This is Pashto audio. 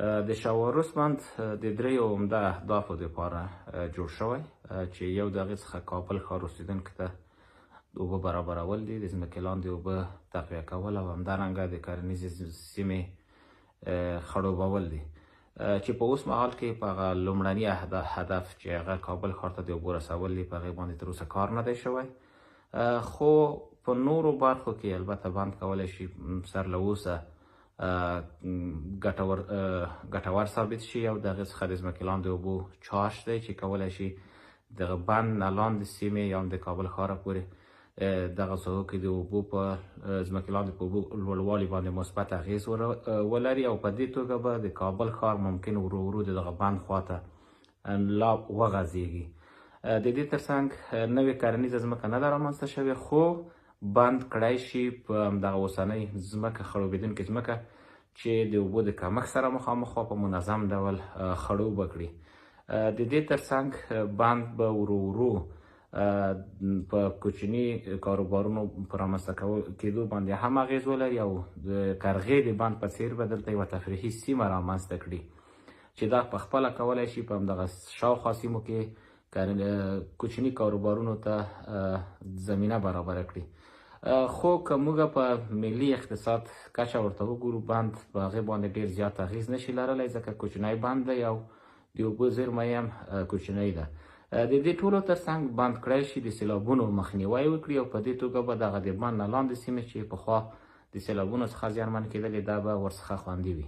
د شاوروس بند د دریو عمده اهدافو لپاره جوړ شوی چې یو د هغې څخه کابل ښار اوسېدونکو ته د اوبه برابرول دي، د ځمکې لاندې اوبه تقویه کول او همدارنګه د کرنیزې سیمې خړوبول دي، چې په اوس مهال کې په هغه لومړني هدف چې هغه کابل ښار ته د اوبو رسول دي په هغې باندې تر اوسه کار نه دی شوی. خو په نورو برخو کې البته بند کولی شي سر له اوسه ګټور ثابت شي او د هغې څخه د ځمکې لاندې اوبو چارج دی چې کولی شي دغه بند نه لاندې سیمې یا هم د کابل ښاره پورې دغه ساحو کې د اوبو په ځمکې لاندې په اوبو لوړوالي باندې مثبت اغېز ولري او په دې توګه به د کابل ښار ممکن ورو ورو د دغه بند خواته لا وغځېږي. د دې ترڅنګ نوې کرنیزه ځمکه نه ده رامنځته شوې، خو بند کړی شي په همدغه اوسنۍ ځمکه خړوبېدونکې ځمکه چې د اوبو د کمښت سره مخامخ په منظم ډول خړوبه کړي. د دې ترڅنګ بند به ورو ورو په کوچني کاروبارونو په رامنځته کېدو باندې هم اغېز ولري او د قرغې د بند په څېر به دلته یوه تفریحي سیمه رامنځته کړي چې دا پخپله کولی شي په همدغه شاوخوا سیمو کې کوچني کاروبارونو ته زمینه برابره کړي. خو که موږ په ملي اقتصاد کچه ورته وګورو، بند په هغې باندې ډېر زیات اغېز نشي لرلی ځکه کوچنی بند دی او د اوبو زیرمه یې هم کوچنۍ ده. د دې ټولو ترڅنګ بند کړی شي د سیلابونو مخنیوی وکړي او په دې توګه به دغه د بند نه لاندې سیمې چې پخوا د سیلابونو څخه زیانمن کېدلې دا به ورڅخه خوندي وي.